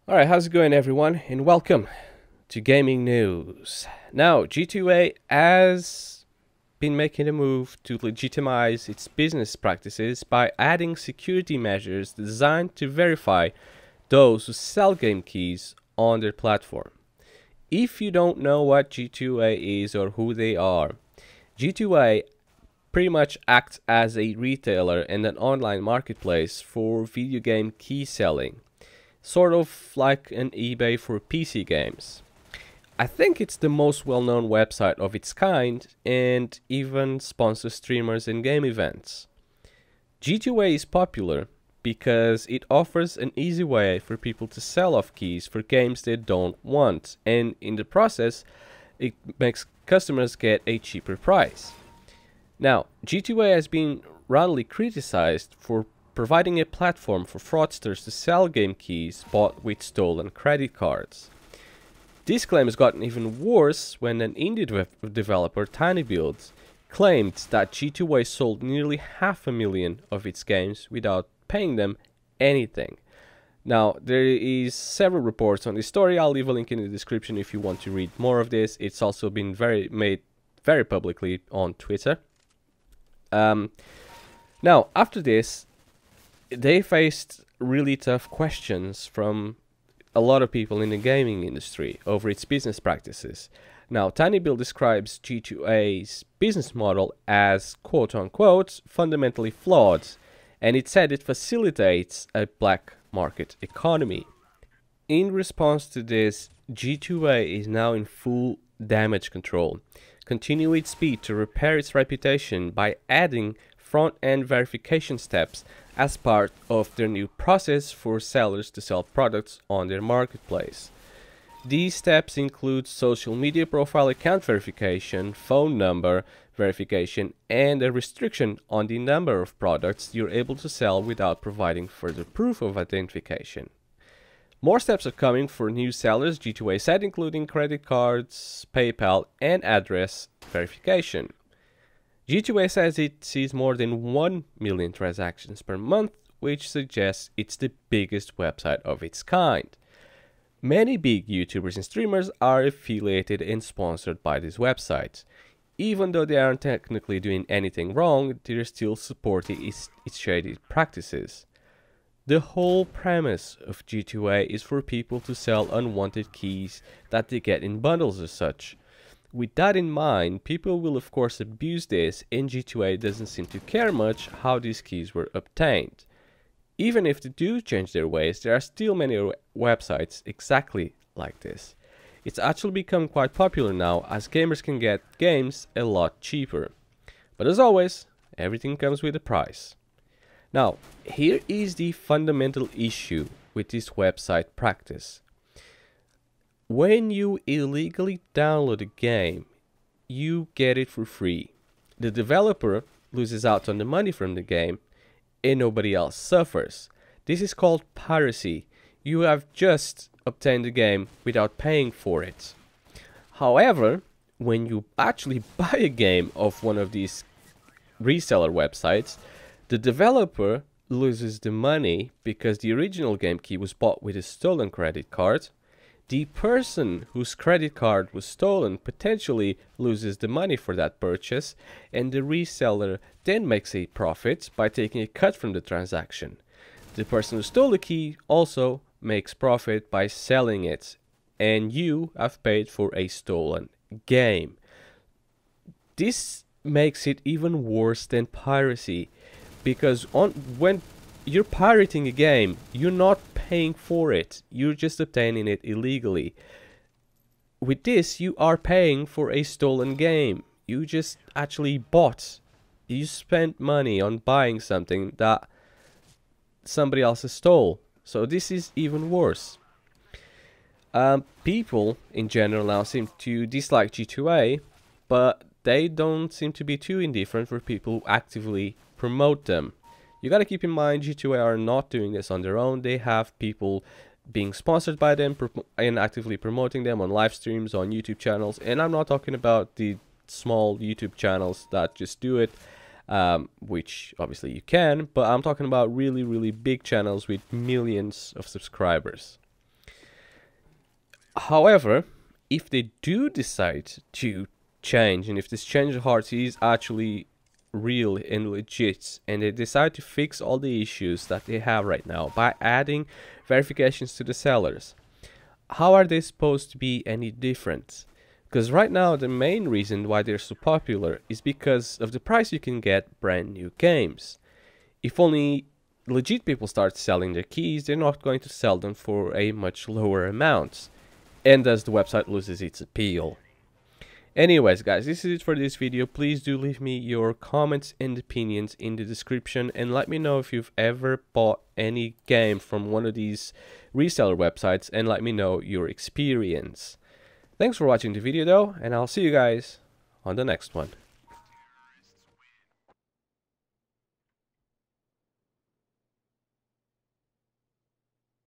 Alright, how's it going everyone, and welcome to Gaming News. Now, G2A has been making a move to legitimize its business practices by adding security measures designed to verify those who sell game keys on their platform. If you don't know what G2A is or who they are, G2A pretty much acts as a retailer and an online marketplace for video game key selling. Sort of like an eBay for PC games. I think it's the most well-known website of its kind and even sponsors streamers and game events. G2A is popular because it offers an easy way for people to sell off keys for games they don't want, and in the process it makes customers get a cheaper price. Now, G2A has been roundly criticized for providing a platform for fraudsters to sell game keys bought with stolen credit cards. This claim has gotten even worse when an indie developer, TinyBuild, claimed that G2A sold nearly 500,000 of its games without paying them anything. Now, there is several reports on this story. I'll leave a link in the description if you want to read more of this. It's also been made very publicly on Twitter. Now, after this, they faced really tough questions from a lot of people in the gaming industry over its business practices. Now, TinyBuild describes G2A's business model as quote-unquote fundamentally flawed, and it said it facilitates a black market economy. In response to this, G2A is now in full damage control, continuing its speed to repair its reputation by adding front-end verification steps as part of their new process for sellers to sell products on their marketplace. These steps include social media profile account verification, phone number verification, and a restriction on the number of products you're able to sell without providing further proof of identification. More steps are coming for new sellers, G2A said, including credit cards, PayPal, and address verification. G2A says it sees more than 1 million transactions per month, which suggests it's the biggest website of its kind. Many big YouTubers and streamers are affiliated and sponsored by these websites. Even though they aren't technically doing anything wrong, they're still supporting its shady practices. The whole premise of G2A is for people to sell unwanted keys that they get in bundles or such. With that in mind, people will of course abuse this, and G2A doesn't seem to care much how these keys were obtained. Even if they do change their ways, there are still many websites exactly like this. It's actually become quite popular now, as gamers can get games a lot cheaper. But as always, everything comes with a price. Now, here is the fundamental issue with this website practice. When you illegally download a game, you get it for free. The developer loses out on the money from the game, and nobody else suffers. This is called piracy. You have just obtained the game without paying for it. However, when you actually buy a game off one of these reseller websites, the developer loses the money because the original game key was bought with a stolen credit card. The person whose credit card was stolen potentially loses the money for that purchase, and the reseller then makes a profit by taking a cut from the transaction. The person who stole the key also makes profit by selling it, and you have paid for a stolen game. This makes it even worse than piracy, because when you're pirating a game, you're not paying for it, you're just obtaining it illegally. With this, you are paying for a stolen game. You just actually bought. You spent money on buying something that somebody else stole. So this is even worse. People in general now seem to dislike G2A, but they don't seem to be too indifferent for people who actively promote them. You gotta keep in mind, G2A are not doing this on their own. They have people being sponsored by them and actively promoting them on live streams, on YouTube channels. And I'm not talking about the small YouTube channels that just do it, which obviously you can, but I'm talking about really, really big channels with millions of subscribers. However, if they do decide to change, and if this change of heart is actually real and legit, and they decide to fix all the issues that they have right now by adding verifications to the sellers, how are they supposed to be any different? Because right now the main reason why they're so popular is because of the price you can get brand new games. If only legit people start selling their keys, they're not going to sell them for a much lower amount, and thus the website loses its appeal. Anyways guys, this is it for this video. Please do leave me your comments and opinions in the description, and let me know if you've ever bought any game from one of these reseller websites, and let me know your experience. Thanks for watching the video though, and I'll see you guys on the next one.